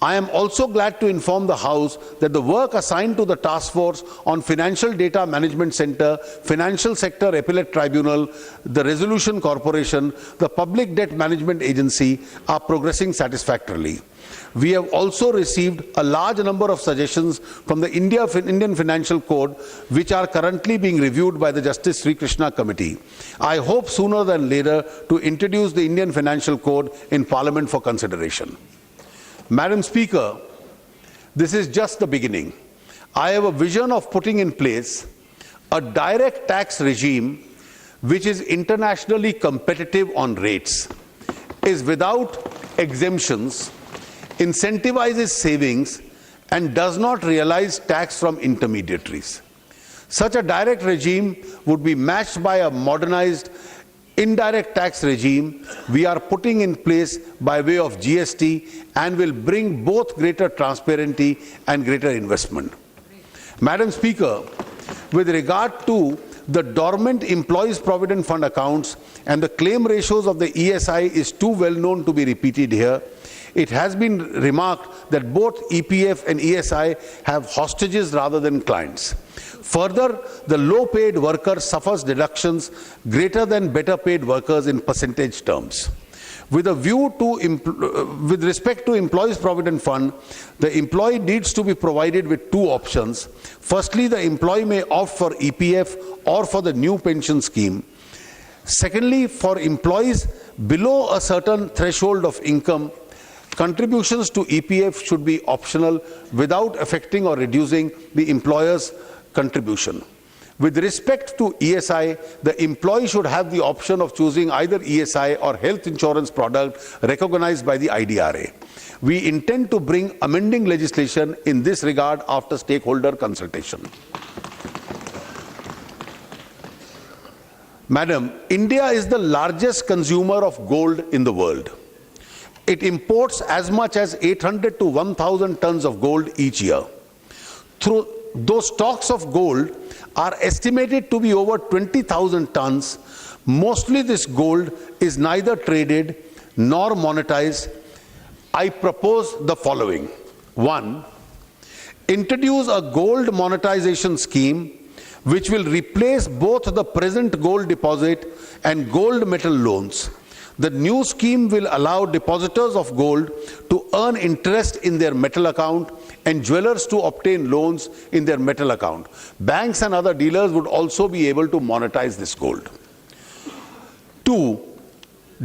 I am also glad to inform the House that the work assigned to the Task Force on Financial Data Management Center, Financial Sector Appellate Tribunal, the Resolution Corporation, the Public Debt Management Agency are progressing satisfactorily. We have also received a large number of suggestions from the Indian Financial Code, which are currently being reviewed by the Justice Sri Krishna Committee. I hope sooner than later to introduce the Indian Financial Code in Parliament for consideration. Madam Speaker, this is just the beginning. I have a vision of putting in place a direct tax regime which is internationally competitive on rates, is without exemptions, incentivizes savings, and does not realize tax from intermediaries. Such a direct regime would be matched by a modernized indirect tax regime we are putting in place by way of GST and will bring both greater transparency and greater investment. Madam Speaker, with regard to the dormant Employees Provident Fund accounts and the claim ratios of the ESI is too well known to be repeated here. It has been remarked that both EPF and ESI have hostages rather than clients. Further, the low-paid worker suffers deductions greater than better-paid workers in percentage terms. With respect to Employees Provident Fund, the employee needs to be provided with two options. Firstly, the employee may opt for EPF or for the new pension scheme. Secondly, for employees below a certain threshold of income, contributions to EPF should be optional without affecting or reducing the employer's contribution. With respect to ESI, the employee should have the option of choosing either ESI or health insurance product recognized by the IDRA. We intend to bring amending legislation in this regard after stakeholder consultation. Madam, India is the largest consumer of gold in the world. It imports as much as 800 to 1,000 tons of gold each year. Those stocks of gold are estimated to be over 20,000 tons. Mostly this gold is neither traded nor monetized. I propose the following. 1. Introduce a gold monetization scheme which will replace both the present gold deposit and gold metal loans. The new scheme will allow depositors of gold to earn interest in their metal account and jewelers to obtain loans in their metal account. Banks and other dealers would also be able to monetize this gold. 2.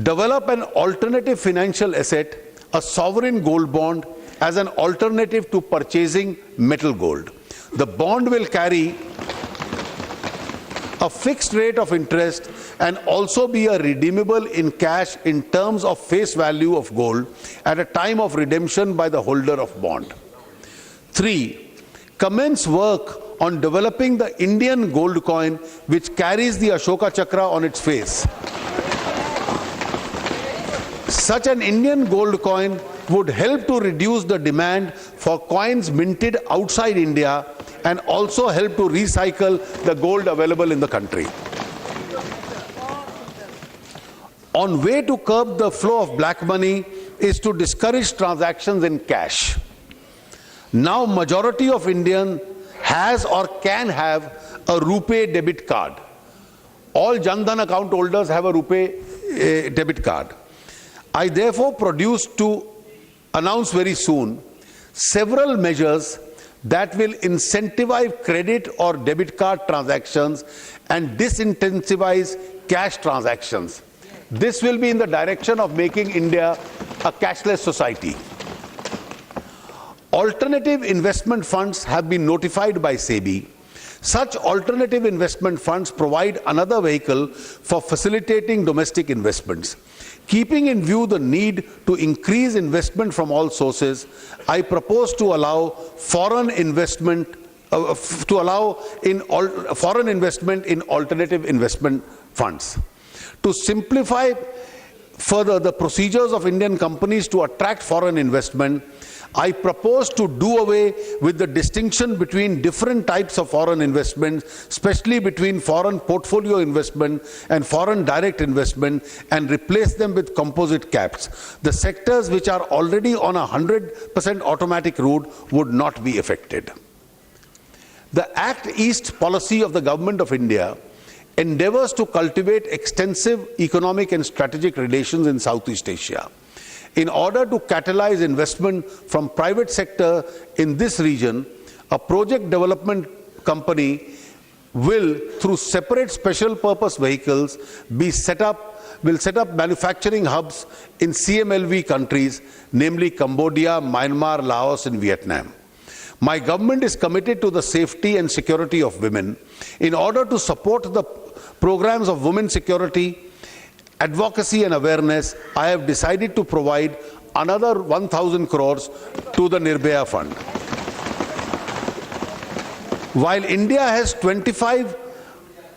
Develop an alternative financial asset, a sovereign gold bond, as an alternative to purchasing metal gold. The bond will carry a fixed rate of interest and also be redeemable in cash in terms of face value of gold at a time of redemption by the holder of bond. 3. Commence work on developing the Indian gold coin which carries the Ashoka Chakra on its face. Such an Indian gold coin would help to reduce the demand for coins minted outside India and also help to recycle the gold available in the country. On way to curb the flow of black money is to discourage transactions in cash. Now majority of Indians has or can have a RuPay debit card. All Jan Dhan account holders have a RuPay debit card. I therefore propose to announce very soon several measures that will incentivize credit or debit card transactions and disincentivize cash transactions. This will be in the direction of making India a cashless society. Alternative investment funds have been notified by SEBI. Such alternative investment funds provide another vehicle for facilitating domestic investments. Keeping in view the need to increase investment from all sources, I propose to allow foreign investment in alternative investment funds. To simplify further the procedures of Indian companies to attract foreign investment, I propose to do away with the distinction between different types of foreign investment, especially between foreign portfolio investment and foreign direct investment, and replace them with composite caps. The sectors which are already on a 100% automatic route would not be affected. The Act East policy of the Government of India endeavors to cultivate extensive economic and strategic relations in Southeast Asia. In order to catalyze investment from private sector in this region, a project development company will, through separate special purpose vehicles, will set up manufacturing hubs in CMLV countries, namely Cambodia, Myanmar, Laos, and Vietnam. My government is committed to the safety and security of women. In order to support the programs of women security, advocacy and awareness, I have decided to provide another 1,000 crores to the Nirbhaya Fund. While India has 25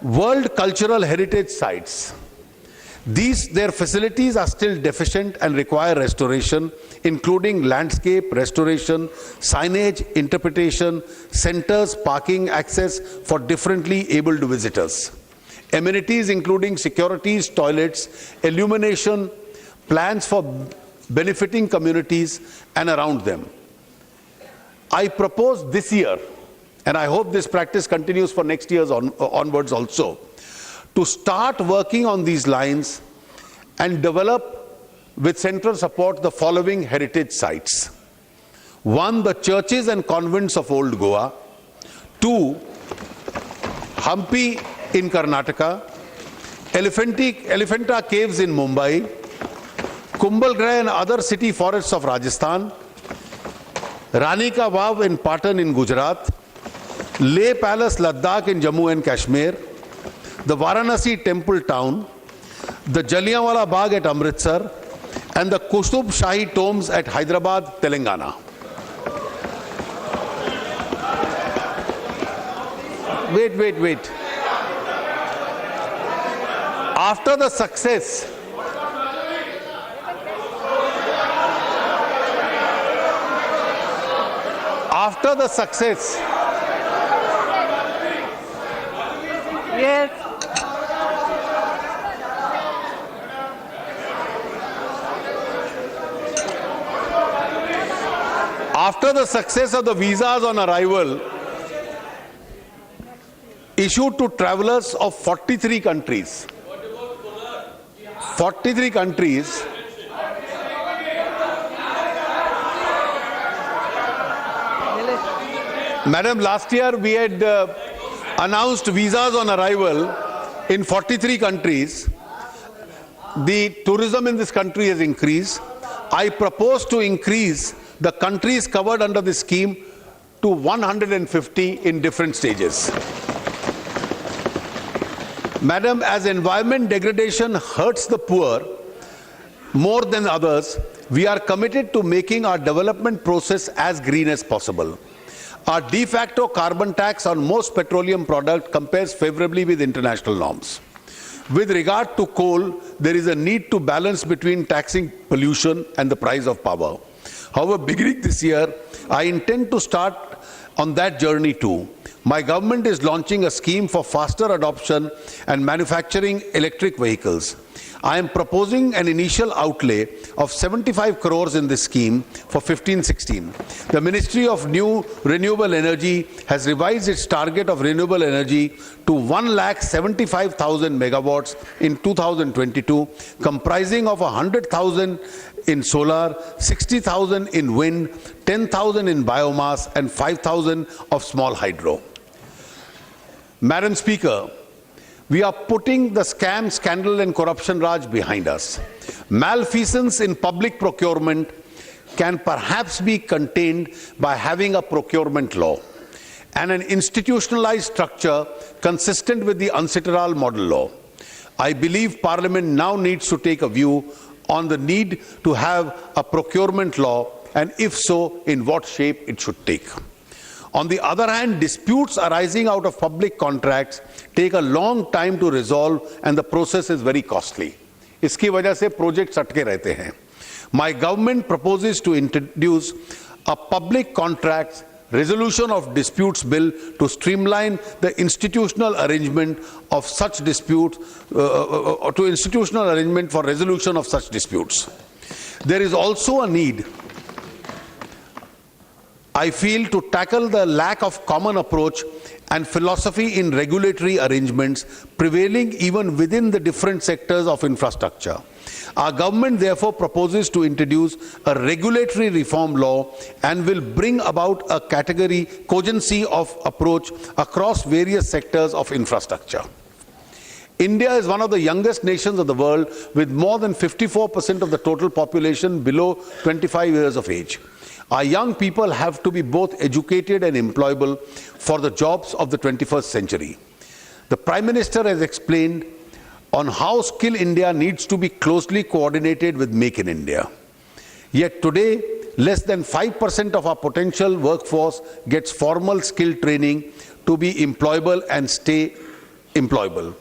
World Cultural Heritage Sites, their facilities are still deficient and require restoration, including landscape restoration, signage, interpretation, centers, parking, access for differently abled visitors. Amenities including securities, toilets, illumination, plans for benefiting communities and around them. I propose this year, and I hope this practice continues for next year's onwards also, to start working on these lines and develop with central support the following heritage sites. 1. The churches and convents of Old Goa. 2. Hampi in Karnataka, Elephanta Caves in Mumbai, Kumbhalgarh and other city forests of Rajasthan, Rani Ka Vav in Patan in Gujarat, Leh Palace Ladakh in Jammu and Kashmir, the Varanasi Temple Town, the Jallianwala Bagh at Amritsar, and the Kutub Shahi tombs at Hyderabad, Telangana. Wait. After the success Yes. After the success of the visas on arrival issued to travelers of 43 countries. 43 countries. Madam, last year we had announced visas on arrival in 43 countries. The tourism in this country has increased. I propose to increase the countries covered under this scheme to 150 in different stages. Madam, as environment degradation hurts the poor more than others, we are committed to making our development process as green as possible. Our de facto carbon tax on most petroleum products compares favorably with international norms. With regard to coal, there is a need to balance between taxing pollution and the price of power. However, beginning this year, I intend to start on that journey too. My government is launching a scheme for faster adoption and manufacturing electric vehicles. I am proposing an initial outlay of 75 crores in this scheme for 15-16. The Ministry of New Renewable Energy has revised its target of renewable energy to 1,75,000 megawatts in 2022, comprising of 100,000 in solar, 60,000 in wind, 10,000 in biomass, and 5,000 of small hydro. Madam Speaker, we are putting the scam, scandal, and corruption raj behind us. Malfeasance in public procurement can perhaps be contained by having a procurement law and an institutionalized structure consistent with the UNCITRAL model law. I believe Parliament now needs to take a view on the need to have a procurement law, and if so, in what shape it should take. On the other hand, disputes arising out of public contracts take a long time to resolve, and the process is very costly. इसकी वजह से projects अटके रहते हैं. My government proposes to introduce a public contracts resolution of disputes bill to streamline the institutional arrangement of such disputes, to institutional arrangement for resolution of such disputes. There is also a need, I feel, to tackle the lack of common approach and philosophy in regulatory arrangements prevailing even within the different sectors of infrastructure. Our government therefore proposes to introduce a regulatory reform law and will bring about a category cogency of approach across various sectors of infrastructure. India is one of the youngest nations of the world with more than 54% of the total population below 25 years of age. Our young people have to be both educated and employable for the jobs of the 21st century. The Prime Minister has explained on how Skill India needs to be closely coordinated with Make in India. Yet today, less than 5% of our potential workforce gets formal skill training to be employable and stay employable.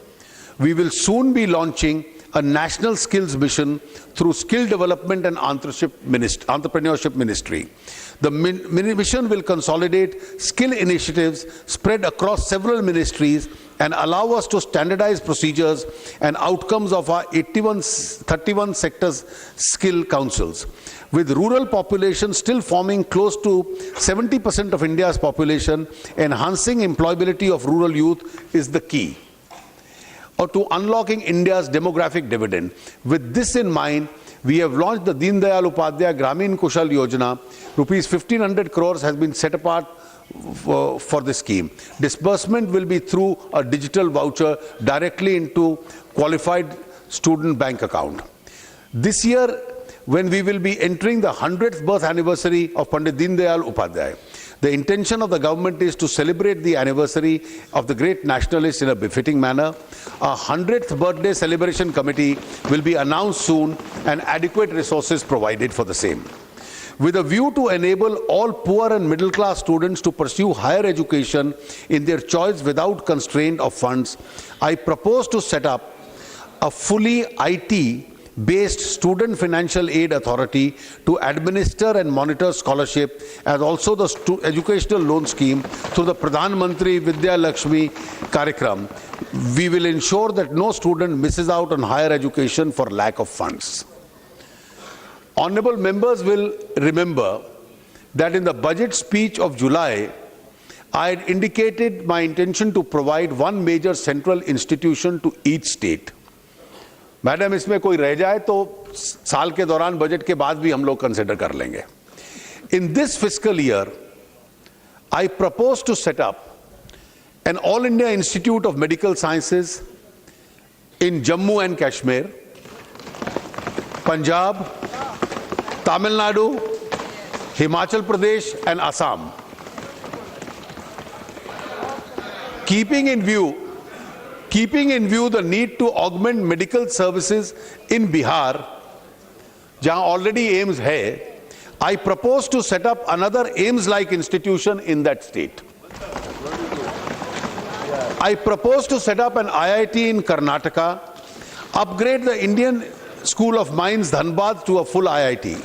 We will soon be launching a national skills mission through Skill Development and Entrepreneurship Ministry. The mission will consolidate skill initiatives spread across several ministries and allow us to standardize procedures and outcomes of our 31 sectors skill councils. With rural population still forming close to 70% of India's population, enhancing employability of rural youth is the key, or to unlocking India's demographic dividend. With this in mind, we have launched the Deen Dayal Upadhyaya Gramin Kushal Yojana. Rupees 1,500 crores has been set apart for this scheme. Disbursement will be through a digital voucher directly into qualified student bank account. This year, when we will be entering the 100th birth anniversary of Pandit Deen Dayal Upadhyaya, the intention of the government is to celebrate the anniversary of the great nationalist in a befitting manner. A 100th birthday celebration committee will be announced soon and adequate resources provided for the same. With a view to enable all poor and middle class students to pursue higher education in their choice without constraint of funds, I propose to set up a fully IT-based student financial aid authority to administer and monitor scholarship, as also the educational loan scheme through the Pradhan Mantri Vidya Lakshmi Karikram. We will ensure that no student misses out on higher education for lack of funds. Honorable members will remember that in the budget speech of July, I had indicated my intention to provide one major central institution to each state. Madam, इसमें कोई रह जाए तो साल के दौरान budget के बाद भी हम लोग कंसिडर कर लेंगे. In this fiscal year, I propose to set up an All India Institute of Medical Sciences in Jammu and Kashmir, Punjab, Tamil Nadu, Himachal Pradesh and Assam. Keeping in view the need to augment medical services in Bihar, jahan already AIIMS hai, I propose to set up another AIIMS-like institution in that state. I propose to set up an IIT in Karnataka, upgrade the Indian School of Mines Dhanbad to a full IIT.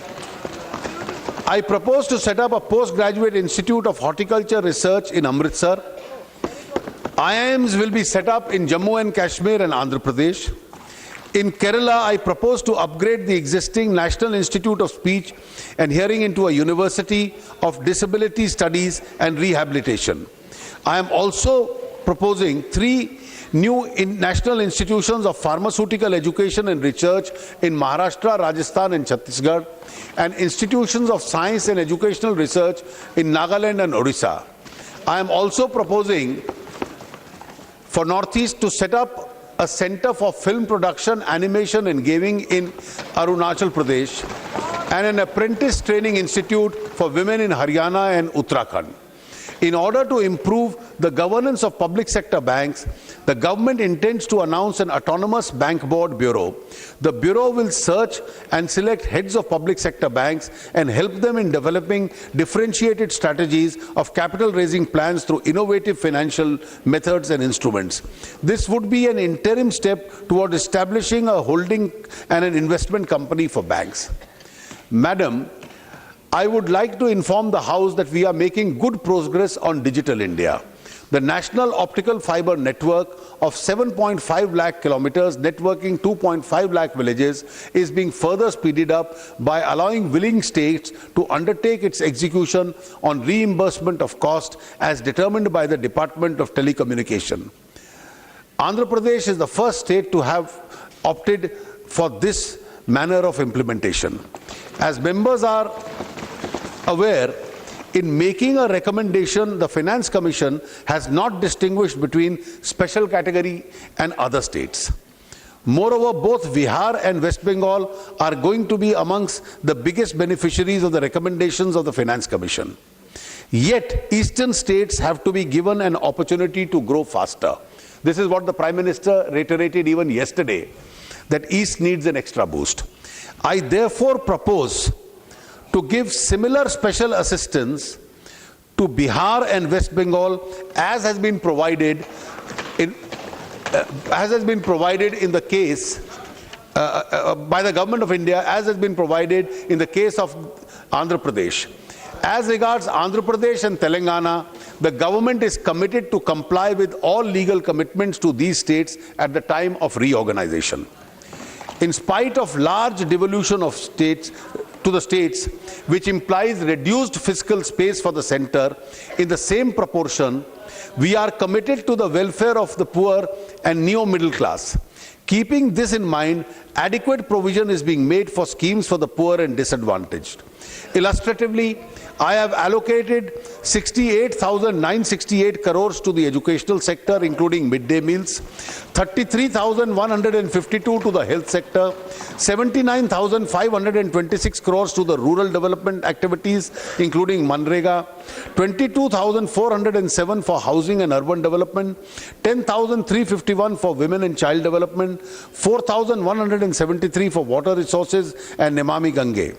I propose to set up a postgraduate institute of horticulture research in Amritsar. IIMs will be set up in Jammu and Kashmir and Andhra Pradesh. In Kerala, I propose to upgrade the existing National Institute of Speech and Hearing into a University of Disability Studies and Rehabilitation. I am also proposing 3 new national institutions of pharmaceutical education and research in Maharashtra, Rajasthan and Chhattisgarh, and institutions of science and educational research in Nagaland and Odisha. I am also proposing for Northeast to set up a center for film production, animation and gaming in Arunachal Pradesh, and an apprentice training institute for women in Haryana and Uttarakhand. In order to improve the governance of public sector banks, the government intends to announce an autonomous bank board bureau. The bureau will search and select heads of public sector banks and help them in developing differentiated strategies of capital raising plans through innovative financial methods and instruments. This would be an interim step toward establishing a holding and an investment company for banks. Madam, I would like to inform the House that we are making good progress on Digital India. The National Optical Fiber Network of 7.5 lakh kilometers, networking 2.5 lakh villages, is being further speeded up by allowing willing states to undertake its execution on reimbursement of cost as determined by the Department of Telecommunication. Andhra Pradesh is the first state to have opted for this manner of implementation. As members are aware, in making a recommendation, the Finance Commission has not distinguished between special category and other states. Moreover, both Bihar and West Bengal are going to be amongst the biggest beneficiaries of the recommendations of the Finance Commission. Yet, eastern states have to be given an opportunity to grow faster. This is what the Prime Minister reiterated even yesterday, that East needs an extra boost. I therefore propose to give similar special assistance to Bihar and West Bengal as has been provided in the case by the Government of India, as has been provided in the case of Andhra Pradesh. As regards Andhra Pradesh and Telangana, the government is committed to comply with all legal commitments to these states at the time of reorganization. In spite of large devolution of states to the states, which implies reduced fiscal space for the center, in the same proportion, we are committed to the welfare of the poor and neo-middle class. Keeping this in mind, adequate provision is being made for schemes for the poor and disadvantaged. Illustratively, I have allocated 68,968 crores to the educational sector, including midday meals, 33,152 to the health sector, 79,526 crores to the rural development activities, including Manrega, 22,407 for housing and urban development, 10,351 for women and child development, 4,173 for water resources and Nemami Gange.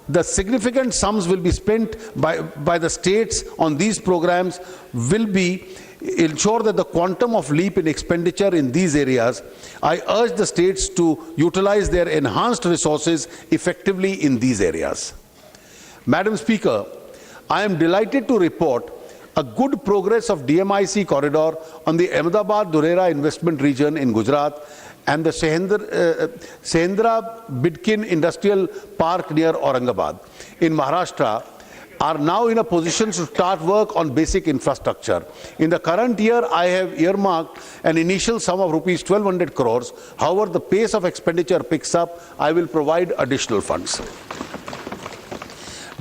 The significant sums will be spent by the states on these programs will ensure that the quantum of leap in expenditure in these areas. I urge the states to utilize their enhanced resources effectively in these areas. Madam Speaker, I am delighted to report a good progress of DMIC corridor on the Ahmedabad-Durera investment region in Gujarat and the Sehendra Bidkin Industrial Park near Aurangabad in Maharashtra are now in a position to start work on basic infrastructure. In the current year, I have earmarked an initial sum of rupees 1,200 crores. However, the pace of expenditure picks up. I will provide additional funds.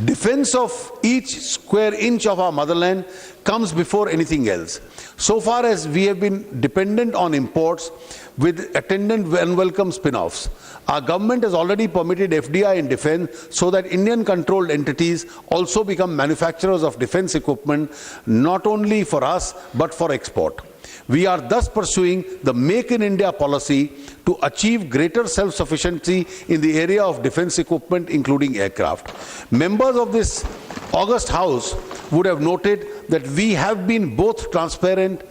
Defense of each square inch of our motherland comes before anything else. So far as we have been dependent on imports with attendant unwelcome spin-offs, our government has already permitted FDI in defense so that Indian-controlled entities also become manufacturers of defense equipment, not only for us but for export. We are thus pursuing the Make in India policy to achieve greater self-sufficiency in the area of defense equipment, including aircraft. Members of this august House would have noted that we have been both transparent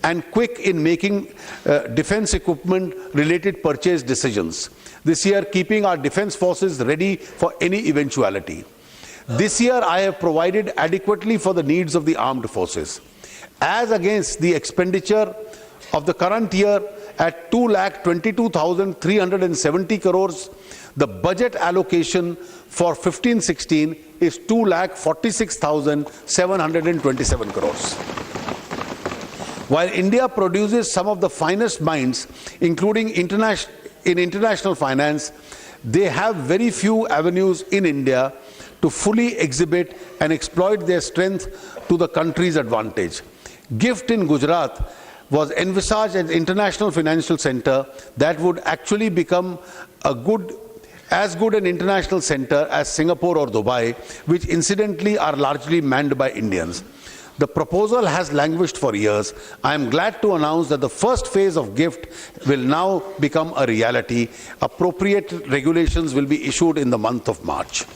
and quick in making defense equipment related purchase decisions. This year, keeping our defense forces ready for any eventuality. This year, I have provided adequately for the needs of the armed forces. As against the expenditure of the current year at 2,22,370 crores, the budget allocation for 15-16 is 2,46,727 crores. While India produces some of the finest minds, including international finance, they have very few avenues in India to fully exhibit and exploit their strength to the country's advantage. GIFT in Gujarat was envisaged as an international financial center that would actually become as good an international center as Singapore or Dubai, which incidentally are largely manned by Indians. The proposal has languished for years. I am glad to announce that the first phase of GIFT will now become a reality. Appropriate regulations will be issued in the month of March.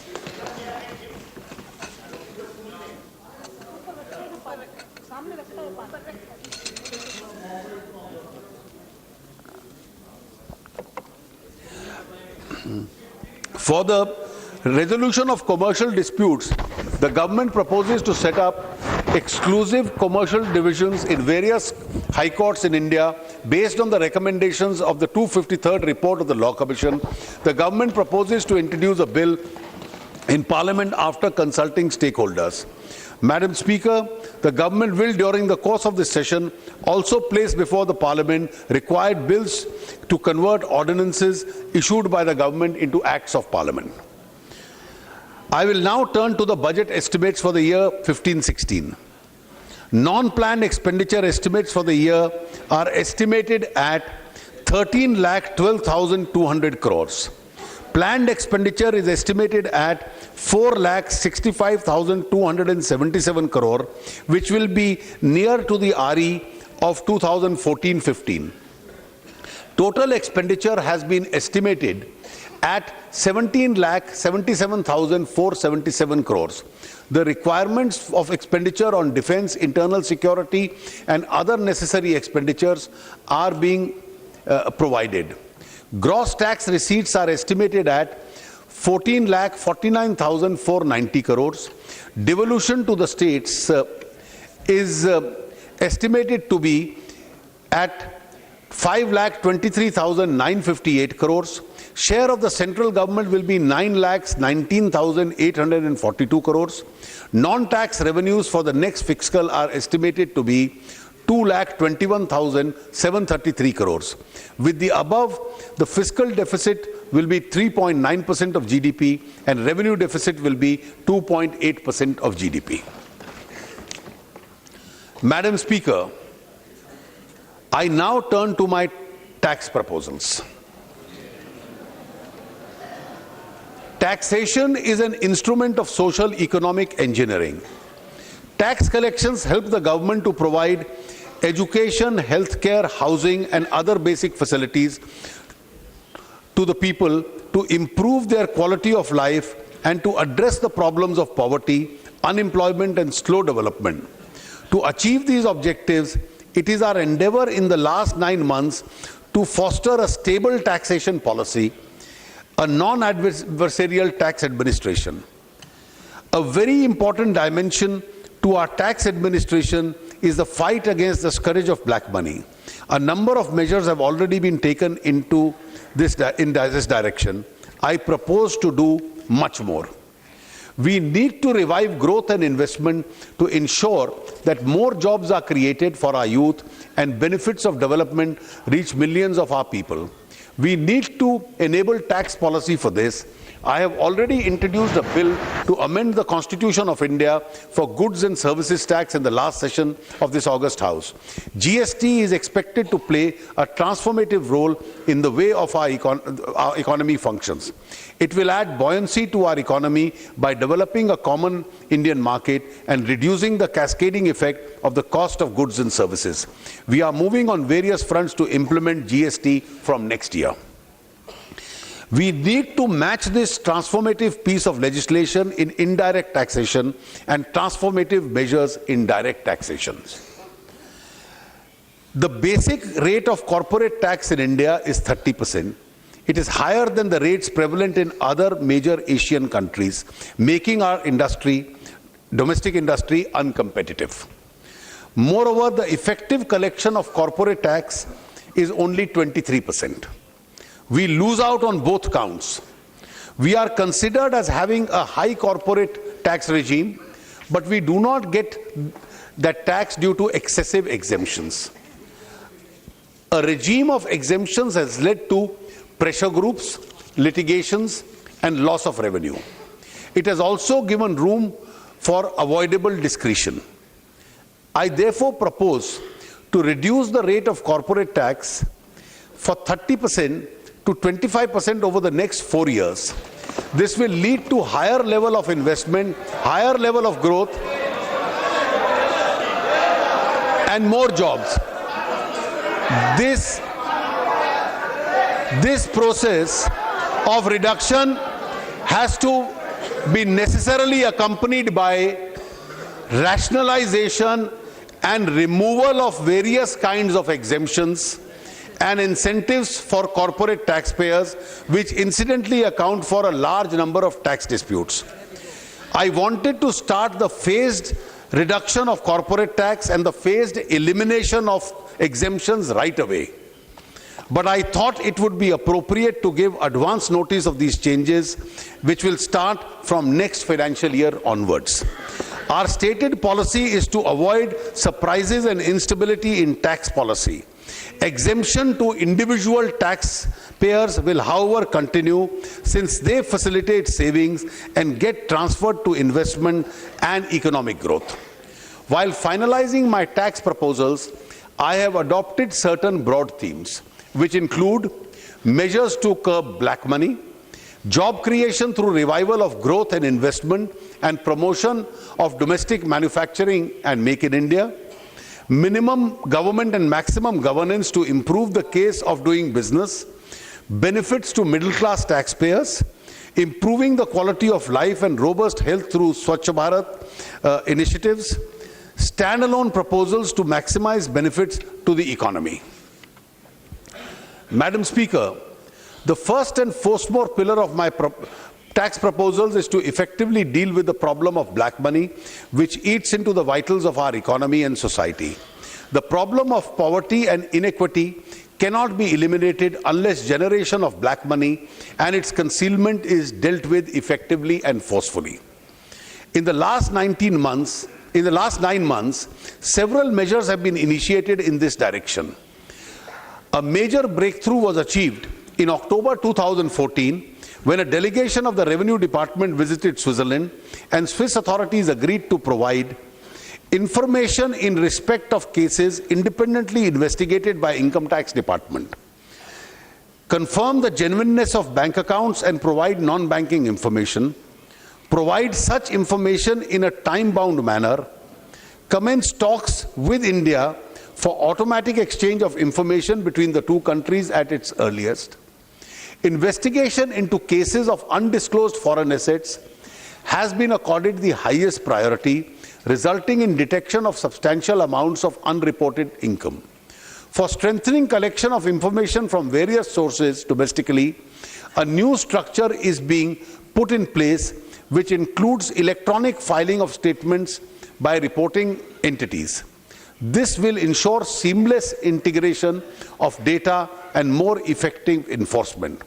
For the resolution of commercial disputes, the government proposes to set up exclusive commercial divisions in various high courts in India based on the recommendations of the 253rd report of the Law Commission. The government proposes to introduce a bill in Parliament after consulting stakeholders. Madam Speaker, the government will, during the course of this session, also place before the Parliament required bills to convert ordinances issued by the government into acts of Parliament. I will now turn to the budget estimates for the year 15-16. Non-planned expenditure estimates for the year are estimated at 13,12,200 crores. Planned expenditure is estimated at 4,65,277 crore, which will be near to the RE of 2014-15. Total expenditure has been estimated at 17,77,477 crores. The requirements of expenditure on defense, internal security, and other necessary expenditures are being provided. Gross tax receipts are estimated at 14,49,490 crores. Devolution to the states is estimated to be at 5,23,958 crores. Share of the central government will be 9,19,842 crores. Non-tax revenues for the next fiscal are estimated to be 2,21,733 crores. With the above, the fiscal deficit will be 3.9% of GDP and revenue deficit will be 2.8% of GDP. Madam Speaker, I now turn to my tax proposals. Taxation is an instrument of social economic engineering. Tax collections help the government to provide education, healthcare, housing, and other basic facilities to the people to improve their quality of life and to address the problems of poverty, unemployment, and slow development. To achieve these objectives, it is our endeavor in the last 9 months to foster a stable taxation policy, a non-adversarial tax administration. A very important dimension to our tax administration is the fight against the scourge of black money. A number of measures have already been taken in this direction. I propose to do much more. We need to revive growth and investment to ensure that more jobs are created for our youth and benefits of development reach millions of our people. We need to enable tax policy for this. I have already introduced a bill to amend the Constitution of India for goods and services tax in the last session of this August House. GST is expected to play a transformative role in the way of our economy functions. It will add buoyancy to our economy by developing a common Indian market and reducing the cascading effect of the cost of goods and services. We are moving on various fronts to implement GST from next year. We need to match this transformative piece of legislation in indirect taxation and transformative measures in direct taxation. The basic rate of corporate tax in India is 30%. It is higher than the rates prevalent in other major Asian countries, making our domestic industry uncompetitive. Moreover, the effective collection of corporate tax is only 23%. We lose out on both counts. We are considered as having a high corporate tax regime, but we do not get that tax due to excessive exemptions. A regime of exemptions has led to pressure groups, litigations, and loss of revenue. It has also given room for avoidable discretion. I therefore propose to reduce the rate of corporate tax for 30% to 25% over the next 4 years. This will lead to higher level of investment, higher level of growth, and more jobs. This process of reduction has to be necessarily accompanied by rationalization and removal of various kinds of exemptions and incentives for corporate taxpayers, which incidentally account for a large number of tax disputes. I wanted to start the phased reduction of corporate tax and the phased elimination of exemptions right away. But I thought it would be appropriate to give advance notice of these changes, which will start from next financial year onwards. Our stated policy is to avoid surprises and instability in tax policy. Exemption to individual taxpayers will, however, continue since they facilitate savings and get transferred to investment and economic growth. While finalizing my tax proposals, I have adopted certain broad themes, which include measures to curb black money, job creation through revival of growth and investment and promotion of domestic manufacturing and Make in India, minimum government and maximum governance to improve the case of doing business, benefits to middle-class taxpayers, improving the quality of life and robust health through Swachh Bharat initiatives, standalone proposals to maximize benefits to the economy. Madam Speaker, the first and foremost pillar of my tax proposals is to effectively deal with the problem of black money, which eats into the vitals of our economy and society. The problem of poverty and inequity cannot be eliminated unless generation of black money and its concealment is dealt with effectively and forcefully. In the last 9 months, several measures have been initiated in this direction. A major breakthrough was achieved in October 2014 when a delegation of the Revenue Department visited Switzerland and Swiss authorities agreed to provide information in respect of cases independently investigated by Income Tax Department, confirm the genuineness of bank accounts and provide non-banking information, provide such information in a time-bound manner, commence talks with India for automatic exchange of information between the two countries at its earliest. Investigation into cases of undisclosed foreign assets has been accorded the highest priority, resulting in detection of substantial amounts of unreported income. For strengthening collection of information from various sources domestically, a new structure is being put in place, which includes electronic filing of statements by reporting entities. This will ensure seamless integration of data and more effective enforcement.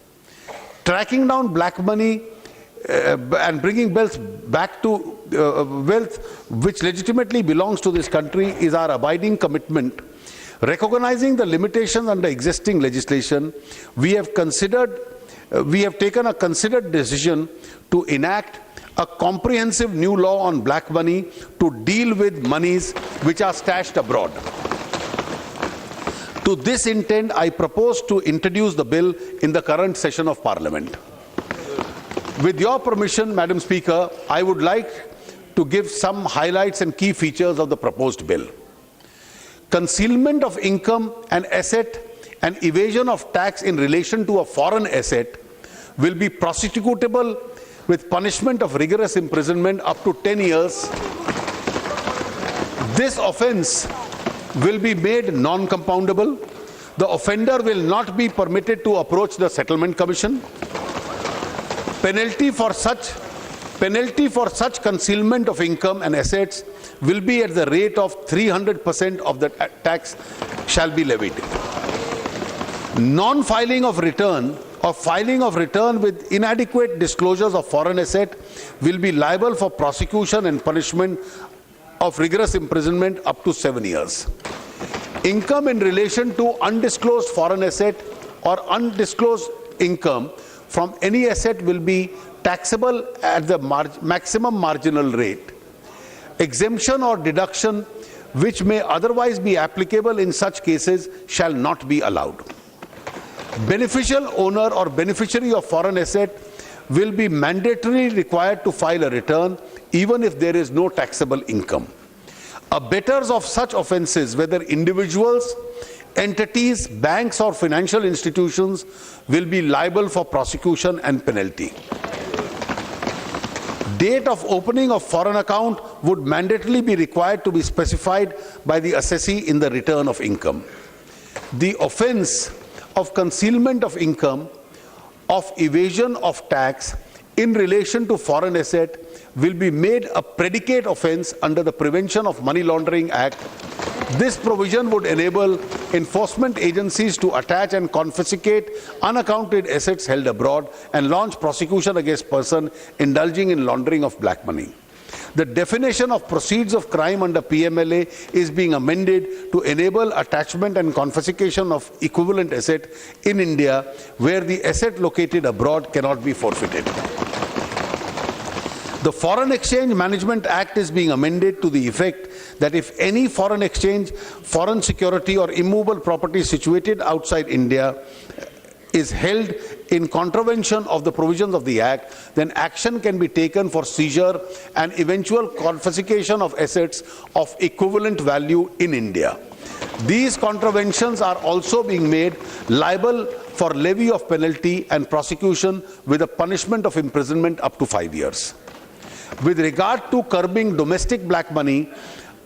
Tracking down black money and bringing wealth back to wealth which legitimately belongs to this country is our abiding commitment. Recognizing the limitations under existing legislation, we have taken a considered decision to enact a comprehensive new law on black money to deal with monies which are stashed abroad. To this intent, I propose to introduce the bill in the current session of Parliament. With your permission, Madam Speaker, I would like to give some highlights and key features of the proposed bill. Concealment of income and asset and evasion of tax in relation to a foreign asset will be prosecutable with punishment of rigorous imprisonment up to 10 years. This offence will be made non-compoundable. The offender will not be permitted to approach the Settlement Commission. Penalty for such concealment of income and assets will be at the rate of 300% of the tax shall be levied. Non-filing of return or filing of return with inadequate disclosures of foreign asset will be liable for prosecution and punishment of rigorous imprisonment up to 7 years. Income in relation to undisclosed foreign asset or undisclosed income from any asset will be taxable at the maximum marginal rate. Exemption or deduction which may otherwise be applicable in such cases shall not be allowed. Beneficial owner or beneficiary of foreign asset will be mandatorily required to file a return even if there is no taxable income. Abettors of such offences, whether individuals, entities, banks or financial institutions, will be liable for prosecution and penalty. Date of opening of foreign account would mandatorily be required to be specified by the assessee in the return of income. The offence of concealment of income, of evasion of tax in relation to foreign asset will be made a predicate offence under the Prevention of Money Laundering Act. This provision would enable enforcement agencies to attach and confiscate unaccounted assets held abroad and launch prosecution against persons indulging in laundering of black money. The definition of proceeds of crime under PMLA is being amended to enable attachment and confiscation of equivalent asset in India where the asset located abroad cannot be forfeited. The Foreign Exchange Management Act is being amended to the effect that if any foreign exchange, foreign security or immovable property situated outside India is held in contravention of the provisions of the Act, then action can be taken for seizure and eventual confiscation of assets of equivalent value in India. These contraventions are also being made liable for levy of penalty and prosecution with a punishment of imprisonment up to 5 years. With regard to curbing domestic black money,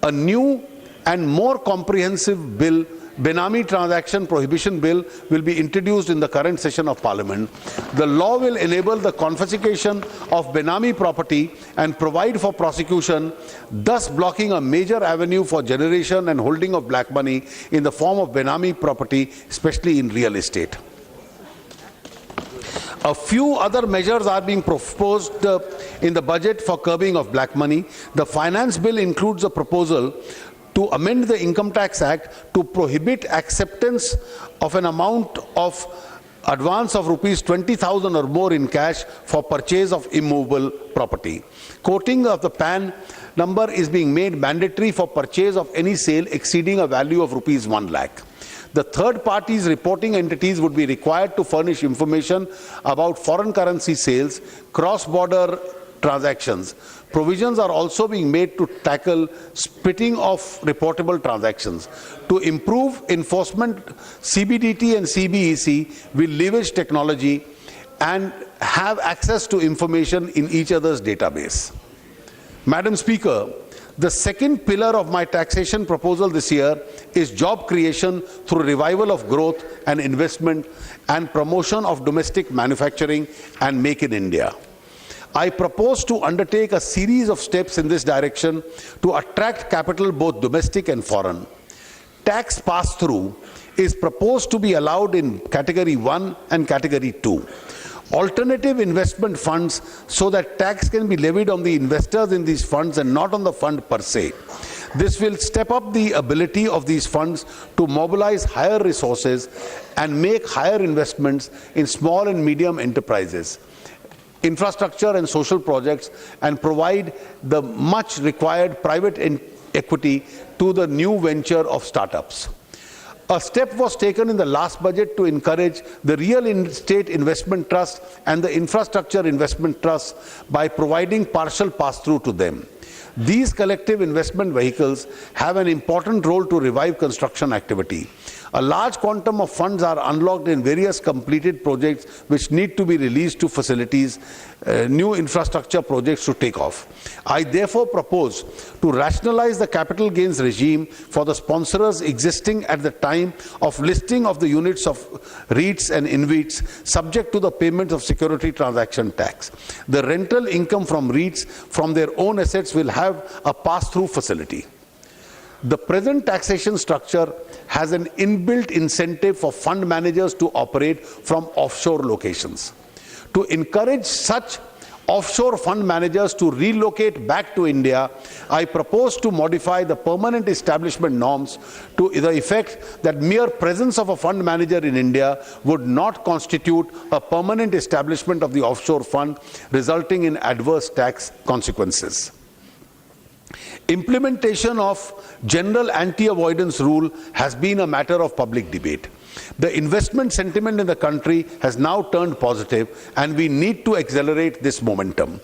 a new and more comprehensive bill, Benami Transaction Prohibition Bill, will be introduced in the current session of Parliament. The law will enable the confiscation of Benami property and provide for prosecution, thus blocking a major avenue for generation and holding of black money in the form of Benami property, especially in real estate. A few other measures are being proposed in the budget for curbing of black money. The Finance Bill includes a proposal to amend the Income Tax Act to prohibit acceptance of an amount of advance of rupees 20,000 or more in cash for purchase of immovable property. Quoting of the PAN number is being made mandatory for purchase of any sale exceeding a value of rupees 1 lakh. The third parties reporting entities would be required to furnish information about foreign currency sales, cross-border transactions. Provisions are also being made to tackle splitting of reportable transactions. To improve enforcement, CBDT and CBEC will leverage technology and have access to information in each other's database. Madam Speaker, the second pillar of my taxation proposal this year is job creation through revival of growth and investment and promotion of domestic manufacturing and Make in India. I propose to undertake a series of steps in this direction to attract capital both domestic and foreign. Tax pass-through is proposed to be allowed in Category 1 and Category 2. Alternative investment funds so that tax can be levied on the investors in these funds and not on the fund per se. This will step up the ability of these funds to mobilize higher resources and make higher investments in small and medium enterprises, infrastructure and social projects, and provide the much required private equity to the new venture of startups. A step was taken in the last budget to encourage the real estate investment trust and the infrastructure investment trust by providing partial pass-through to them. These collective investment vehicles have an important role to revive construction activity. A large quantum of funds are unlocked in various completed projects which need to be released to facilities, new infrastructure projects to take off. I therefore propose to rationalize the capital gains regime for the sponsors existing at the time of listing of the units of REITs and InvITs subject to the payment of security transaction tax. The rental income from REITs from their own assets will have a pass-through facility. The present taxation structure has an inbuilt incentive for fund managers to operate from offshore locations. To encourage such offshore fund managers to relocate back to India, I propose to modify the permanent establishment norms to the effect that mere presence of a fund manager in India would not constitute a permanent establishment of the offshore fund, resulting in adverse tax consequences. Implementation of general anti-avoidance rule has been a matter of public debate. The investment sentiment in the country has now turned positive and we need to accelerate this momentum.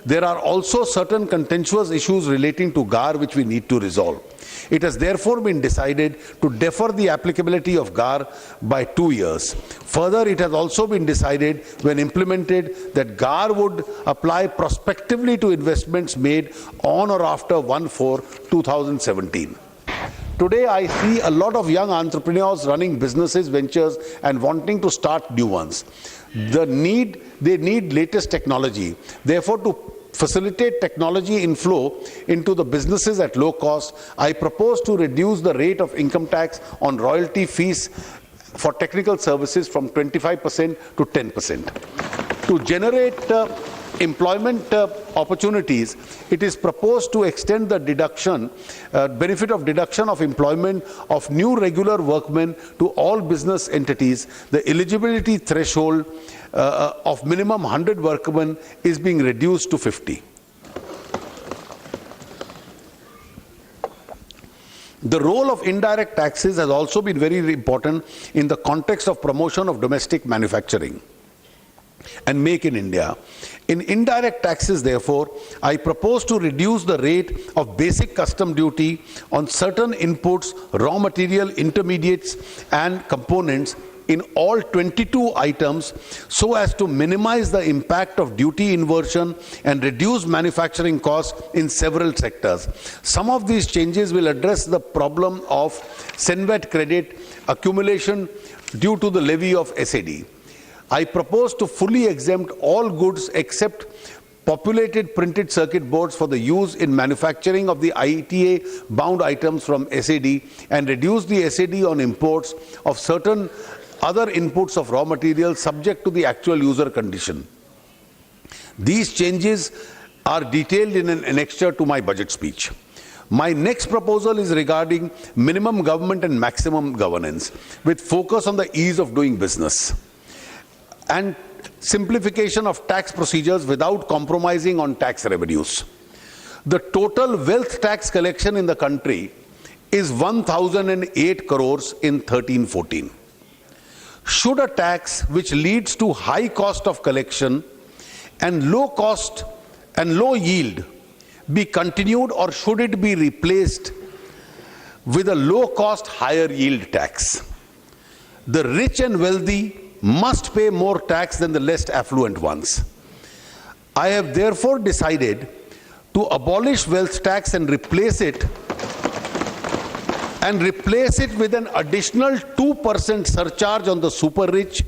There are also certain contentious issues relating to GAR which we need to resolve. It has therefore been decided to defer the applicability of GAR by 2 years. Further, it has also been decided when implemented that GAR would apply prospectively to investments made on or after 1/4/2017. Today, I see a lot of young entrepreneurs running businesses, ventures, and wanting to start new ones. They need latest technology. Therefore, to facilitate technology inflow into the businesses at low cost, I propose to reduce the rate of income tax on royalty fees for technical services from 25% to 10%. To generate employment opportunities, it is proposed to extend the benefit of deduction of employment of new regular workmen to all business entities. The eligibility threshold of minimum 100 workmen is being reduced to 50. The role of indirect taxes has also been very important in the context of promotion of domestic manufacturing and Make in India. In indirect taxes, therefore, I propose to reduce the rate of basic custom duty on certain inputs, raw material, intermediates, and components in all 22 items so as to minimize the impact of duty inversion and reduce manufacturing costs in several sectors. Some of these changes will address the problem of Senvet credit accumulation due to the levy of SAD. I propose to fully exempt all goods except populated printed circuit boards for the use in manufacturing of the ITA bound items from SAD and reduce the SAD on imports of certain other inputs of raw materials subject to the actual user condition. These changes are detailed in an annexure to my budget speech. My next proposal is regarding minimum government and maximum governance with focus on the ease of doing business and simplification of tax procedures without compromising on tax revenues. The total wealth tax collection in the country is 1,008 crores in 13-14. Should a tax which leads to high cost of collection and low cost and low yield be continued, or should it be replaced with a low cost higher yield tax? The rich and wealthy must pay more tax than the less affluent ones. I have therefore decided to abolish wealth tax and replace it with an additional 2% surcharge on the super rich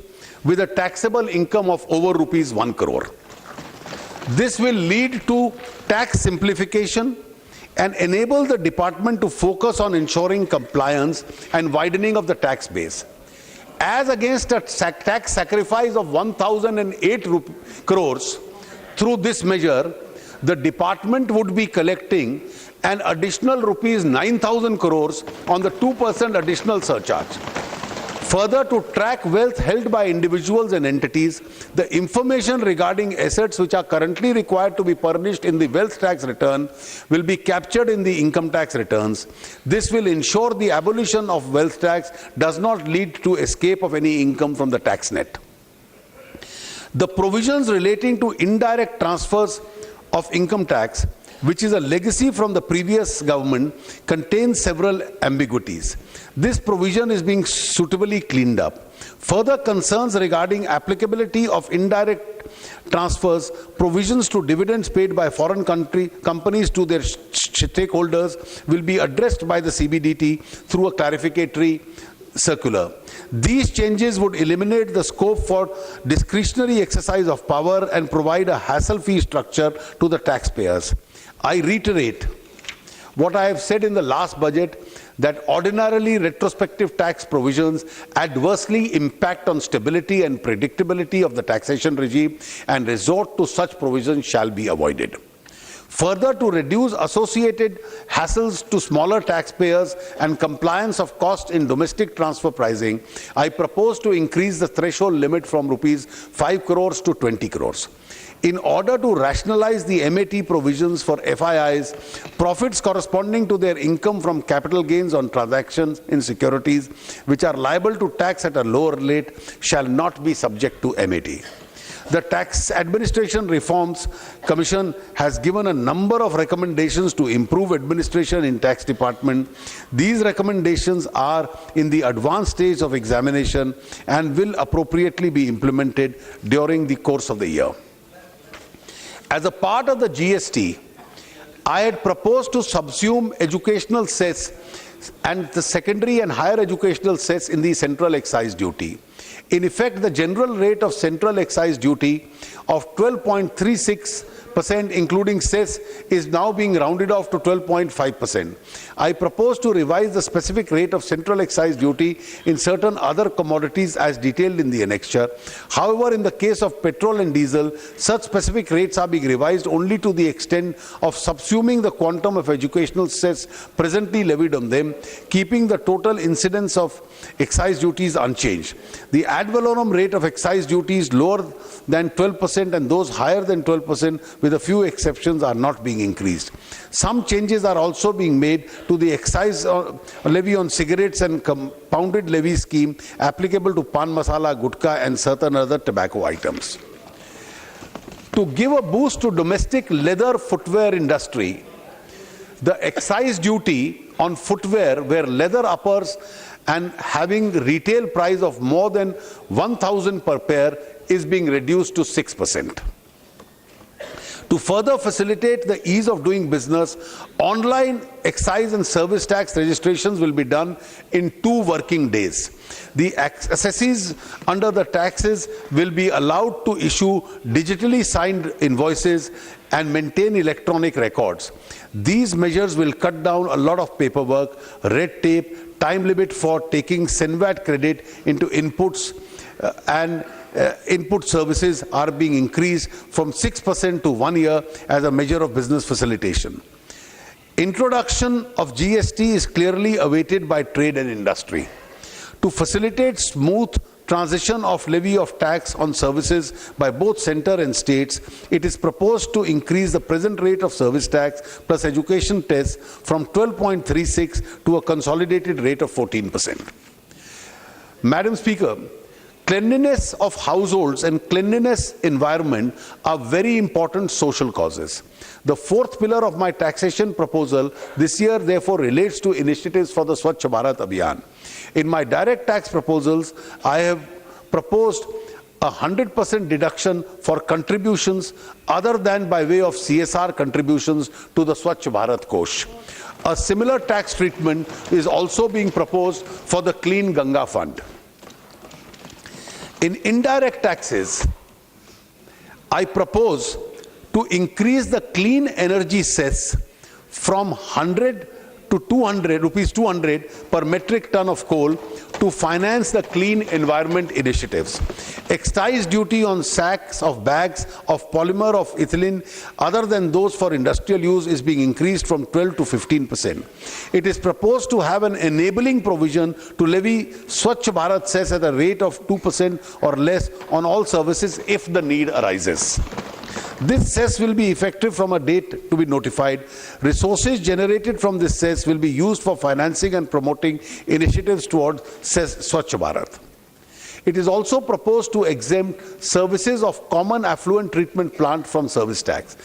with a taxable income of over rupees 1 crore. This will lead to tax simplification and enable the department to focus on ensuring compliance and widening of the tax base. As against a tax sacrifice of 1,008 crores, through this measure, the department would be collecting an additional rupees 9,000 crores on the 2% additional surcharge. Further, to track wealth held by individuals and entities, the information regarding assets which are currently required to be furnished in the wealth tax return will be captured in the income tax returns. This will ensure the abolition of wealth tax does not lead to escape of any income from the tax net. The provisions relating to indirect transfers of income tax, which is a legacy from the previous government, contains several ambiguities. This provision is being suitably cleaned up. Further concerns regarding applicability of indirect transfers, provisions to dividends paid by foreign companies to their stakeholders will be addressed by the CBDT through a clarificatory circular. These changes would eliminate the scope for discretionary exercise of power and provide a hassle-free structure to the taxpayers. I reiterate what I have said in the last budget, that ordinarily retrospective tax provisions adversely impact on stability and predictability of the taxation regime, and resort to such provisions shall be avoided. Further, to reduce associated hassles to smaller taxpayers and compliance of cost in domestic transfer pricing, I propose to increase the threshold limit from rupees 5 crores to 20 crores. In order to rationalize the MAT provisions for FIIs, profits corresponding to their income from capital gains on transactions in securities which are liable to tax at a lower rate shall not be subject to MAT. The Tax Administration Reforms Commission has given a number of recommendations to improve administration in tax department. These recommendations are in the advanced stage of examination and will appropriately be implemented during the course of the year. As a part of the GST, I had proposed to subsume educational cess and the secondary and higher educational cess in the central excise duty. In effect, the general rate of central excise duty of 12.36% including cess is now being rounded off to 12.5%. I propose to revise the specific rate of central excise duty in certain other commodities as detailed in the annexure. However, in the case of petrol and diesel, such specific rates are being revised only to the extent of subsuming the quantum of educational cess presently levied on them, keeping the total incidence of excise duties unchanged. The ad valorem rate of excise duties lower than 12% and those higher than 12% with a few exceptions are not being increased. Some changes are also being made to the excise levy on cigarettes and compounded levy scheme applicable to pan masala, gutka and certain other tobacco items. To give a boost to domestic leather footwear industry, the excise duty on footwear where leather uppers and having retail price of more than 1,000 per pair is being reduced to 6%. To further facilitate the ease of doing business, online excise and service tax registrations will be done in 2 working days. The assessees under the taxes will be allowed to issue digitally signed invoices and maintain electronic records. These measures will cut down a lot of paperwork, red tape, time limit for taking SENVAT credit into inputs and input services are being increased from 6% to 1 year as a measure of business facilitation. Introduction of GST is clearly awaited by trade and industry. To facilitate smooth transition of levy of tax on services by both centre and states, it is proposed to increase the present rate of service tax plus education cess from 12.36 to a consolidated rate of 14%. Madam Speaker, cleanliness of households and cleanliness environment are very important social causes. The 4th pillar of my taxation proposal this year therefore relates to initiatives for the Swachh Bharat Abhiyan. In my direct tax proposals, I have proposed a 100% deduction for contributions other than by way of CSR contributions to the Swachh Bharat Kosh. A similar tax treatment is also being proposed for the Clean Ganga Fund. In indirect taxes, I propose to increase the clean energy cess from 100 to 200 rupees 200 per metric ton of coal to finance the clean environment initiatives. Excise duty on sacks of bags of polymer of ethylene other than those for industrial use is being increased from 12 to 15%. It is proposed to have an enabling provision to levy Swachh Bharat cess at a rate of 2% or less on all services if the need arises. This cess will be effective from a date to be notified. Resources generated from this cess will be used for financing and promoting initiatives towards Swachh Bharat. It is also proposed to exempt services of common affluent treatment plant from service tax.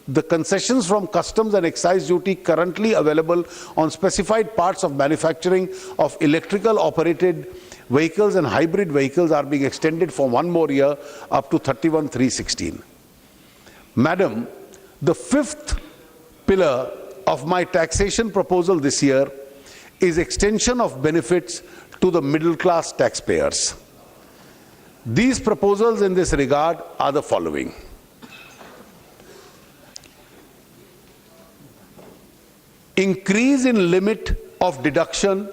The concessions from customs and excise duty currently available on specified parts of manufacturing of electrical operated vehicles and hybrid vehicles are being extended for 1 more year up to 31/3/16. Madam, the 5th pillar of my taxation proposal this year is extension of benefits to the middle class taxpayers. These proposals in this regard are the following. Increase in limit of deduction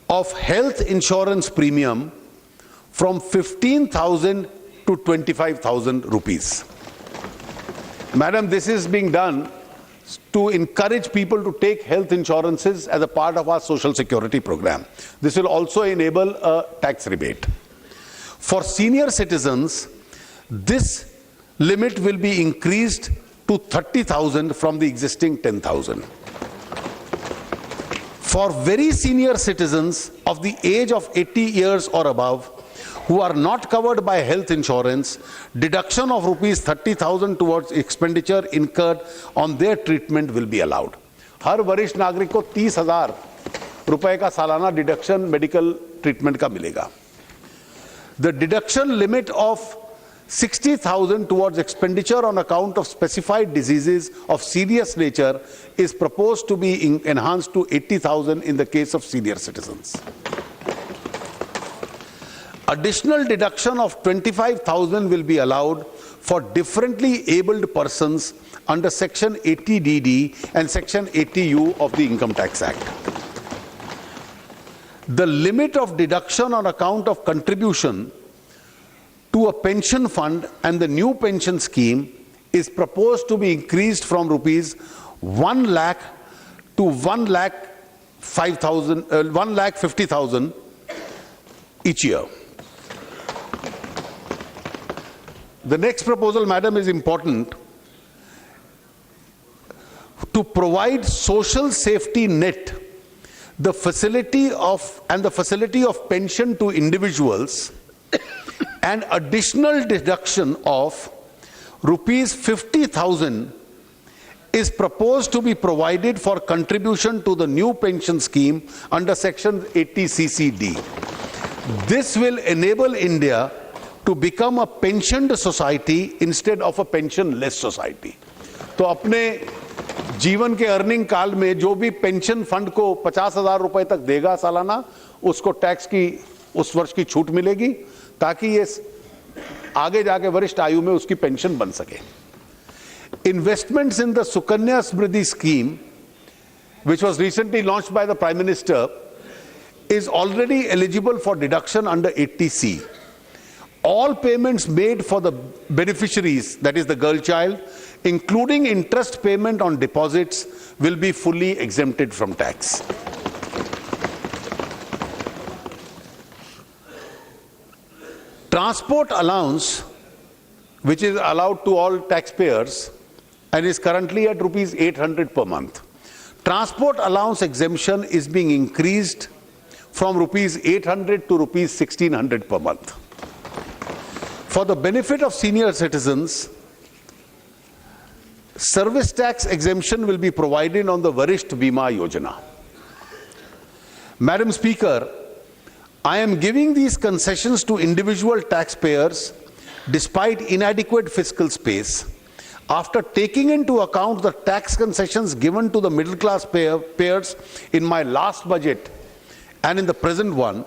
of health insurance premium from 15,000 to 25,000 rupees. Madam, this is being done to encourage people to take health insurances as a part of our social security program. This will also enable a tax rebate. For senior citizens, this limit will be increased to 30,000 from the existing 10,000. For very senior citizens of the age of 80 years or above who are not covered by health insurance, deduction of rupees 30,000 towards expenditure incurred on their treatment will be allowed. हर वरिष्ठ नागरिक को 30,000 रुपए का सालाना deduction medical treatment का मिलेगा. The deduction limit of 60,000 towards expenditure on account of specified diseases of serious nature is proposed to be enhanced to 80,000 in the case of senior citizens. Additional deduction of 25,000 will be allowed for differently abled persons under Section 80DD and Section 80U of the Income Tax Act. The limit of deduction on account of contribution to a pension fund and the new pension scheme is proposed to be increased from rupees 1 lakh to 1,50,000 each year. The next proposal, madam, is important. To provide social safety net, the facility of pension to individuals and additional deduction of rupees 50,000 is proposed to be provided for contribution to the new pension scheme under Section 80CCD. This will enable India to become a pensioned society instead of a pensionless society. तो अपने जीवन के earning काल में जो भी pension fund को 50,000 रुपए तक देगा सालाना, उसको टैक्स की उस वर्ष की छूट मिलेगी ताकि ये आगे जाके वरिष्ठ आयु में उसकी पेंशन बन सके. Investments in the Sukanya Smriddhi scheme, which was recently launched by the Prime Minister, is already eligible for deduction under 80C. All payments made for the beneficiaries, that is the girl child, including interest payment on deposits, will be fully exempted from tax. Transport allowance, which is allowed to all taxpayers and is currently at rupees 800 per month. Transport allowance exemption is being increased from rupees 800 to rupees 1600 per month. For the benefit of senior citizens, service tax exemption will be provided on the Varisht Bima Yojana. Madam Speaker, I am giving these concessions to individual taxpayers despite inadequate fiscal space, after taking into account the tax concessions given to the middle class payers in my last budget and in the present one,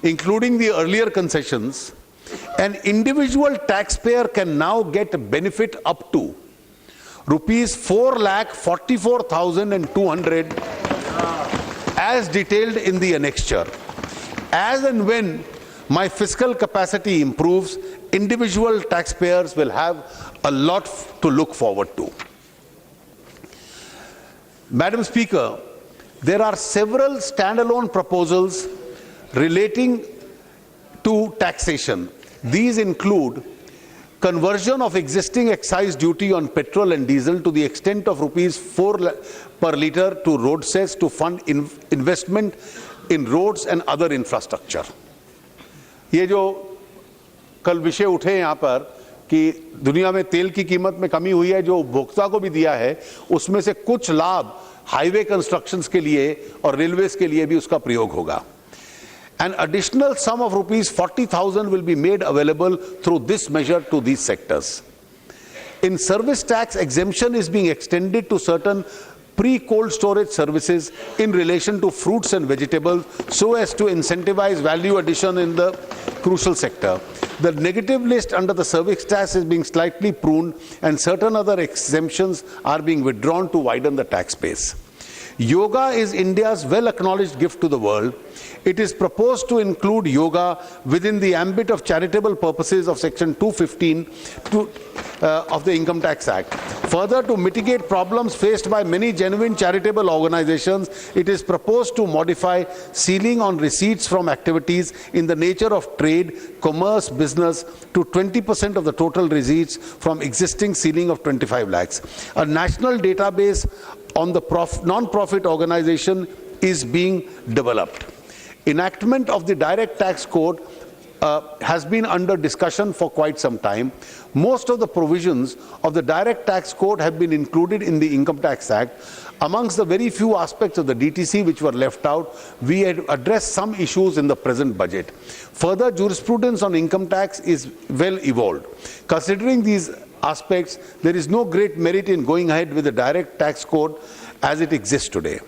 including the earlier concessions. An individual taxpayer can now get a benefit up to rupees 4,44,200 as detailed in the annexure. As and when my fiscal capacity improves, individual taxpayers will have a lot to look forward to. Madam Speaker, there are several standalone proposals relating to taxation. These include conversion of existing excise duty on petrol and diesel to the extent of rupees 4 per litre to road cess to fund investment in roads and other infrastructure. ये जो कल विषय उठे यहाँ पर कि दुनिया में तेल की कीमत में कमी हुई है, जो उपभोक्ता को भी दिया है, उसमें से कुछ लाभ हाईवे कंस्ट्रक्शंस के लिए और रेलवेज के लिए भी उसका प्रयोग होगा. An additional sum of rupees 40,000 will be made available through this measure to these sectors. In service tax, exemption is being extended to certain pre-cold storage services in relation to fruits and vegetables so as to incentivize value addition in the crucial sector. The negative list under the service tax is being slightly pruned and certain other exemptions are being withdrawn to widen the tax base. Yoga is India's well-acknowledged gift to the world. It is proposed to include yoga within the ambit of charitable purposes of Section 215 of the Income Tax Act. Further, to mitigate problems faced by many genuine charitable organizations, it is proposed to modify ceiling on receipts from activities in the nature of trade, commerce, business to 20% of the total receipts from existing ceiling of 25 lakhs. A national database on the non-profit organization is being developed. Enactment of the direct tax code has been under discussion for quite some time. Most of the provisions of the Direct Tax Code have been included in the Income Tax Act. Amongst the very few aspects of the DTC which were left out, we had addressed some issues in the present budget. Further, jurisprudence on income tax is well evolved. Considering these aspects, there is no great merit in going ahead with the Direct Tax Code as it exists today.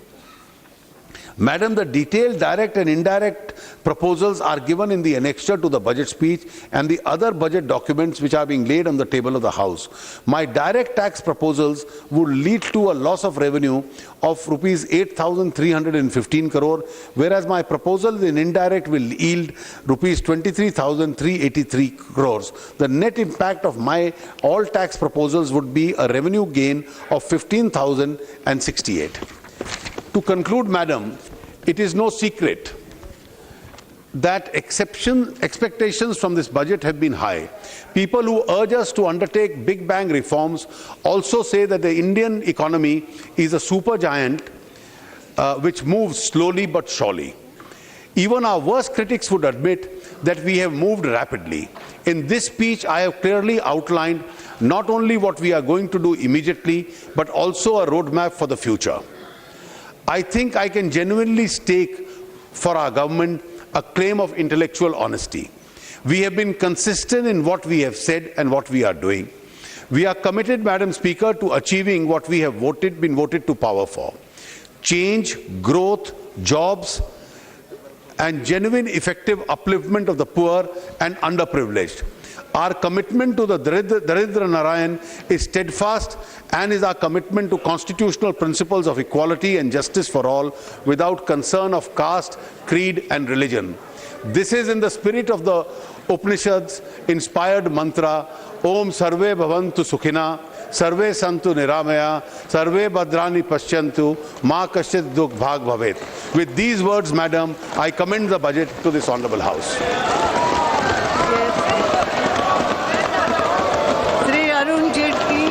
Madam, the detailed direct and indirect proposals are given in the annexure to the budget speech and the other budget documents which are being laid on the table of the House. My direct tax proposals would lead to a loss of revenue of rupees 8,315 crore, whereas my proposal in indirect will yield rupees 23,383 crores. The net impact of my all tax proposals would be a revenue gain of 15,068. To conclude, Madam, it is no secret that expectations from this budget have been high. People who urge us to undertake big bang reforms also say that the Indian economy is a supergiant which moves slowly but surely. Even our worst critics would admit that we have moved rapidly. In this speech, I have clearly outlined not only what we are going to do immediately, but also a roadmap for the future. I think I can genuinely stake for our government a claim of intellectual honesty. We have been consistent in what we have said and what we are doing. We are committed, Madam Speaker, to achieving what we have been voted to power for: change, growth, jobs, and genuine effective upliftment of the poor and underprivileged. Our commitment to the Daridra Narayan is steadfast, and is our commitment to constitutional principles of equality and justice for all without concern of caste, creed and religion. This is in the spirit of the Upanishads inspired mantra, Om Sarve Bhavantu Sukhina, Sarve Santu Niramaya, Sarve Bhadrani Paschyantu, Ma Kaschit Dukh Bhag Bhavet. With these words, Madam, I commend the budget to this Honourable House. Jaitley,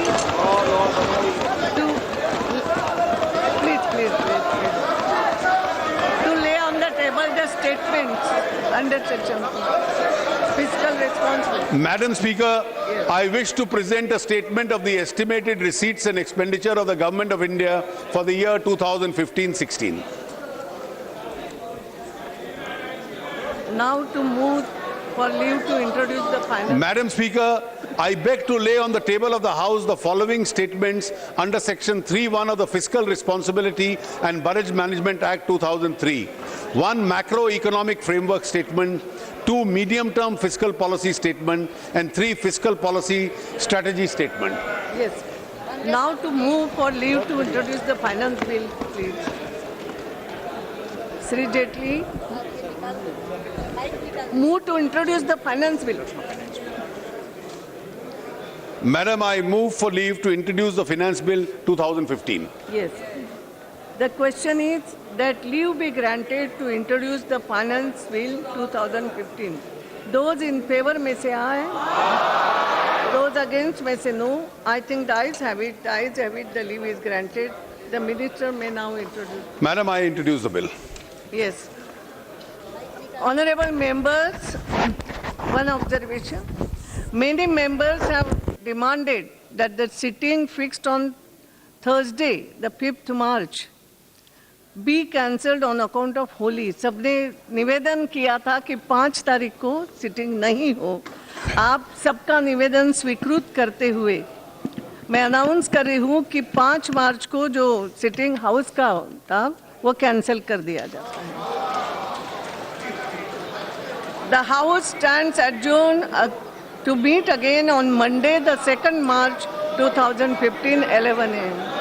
to lay on the table the statements under section fiscal responsibility. Madam Speaker, yes. I wish to present a statement of the estimated receipts and expenditure of the Government of India for the year 2015-16. Now to move for leave to introduce the final. Madam Speaker, I beg to lay on the table of the House the following statements under Section 3(1) of the Fiscal Responsibility and Budget Management Act 2003. 1. Macroeconomic Framework Statement. 2. Medium-term Fiscal Policy Statement. And 3. Fiscal Policy Strategy Statement. Yes. Now to move for leave to introduce the finance bill, please. Sri Jaitley, move to introduce the finance bill. Madam, I move for leave to introduce the Finance Bill 2015. Yes. The question is that leave be granted to introduce the Finance Bill 2015. Those in favor may say aye. Those against may say no. I think the ayes have it. The ayes have it. The leave is granted. The Minister may now introduce. Madam, I introduce the bill. Yes. Honorable members, one observation. Many members have demanded that the sitting fixed on Thursday, the 5th March, be cancelled on account of Holi. सबने निवेदन किया था कि 5 तारीख को sitting नहीं हो. आप सबका निवेदन स्वीकृत करते हुए मैं अनाउंस कर रही हूँ कि 5 मार्च को जो सिटिंग हाउस का था वो कैंसिल कर दिया जाता है. The House stands adjourned to meet again on Monday, the 2nd March 2015, 11 a.m.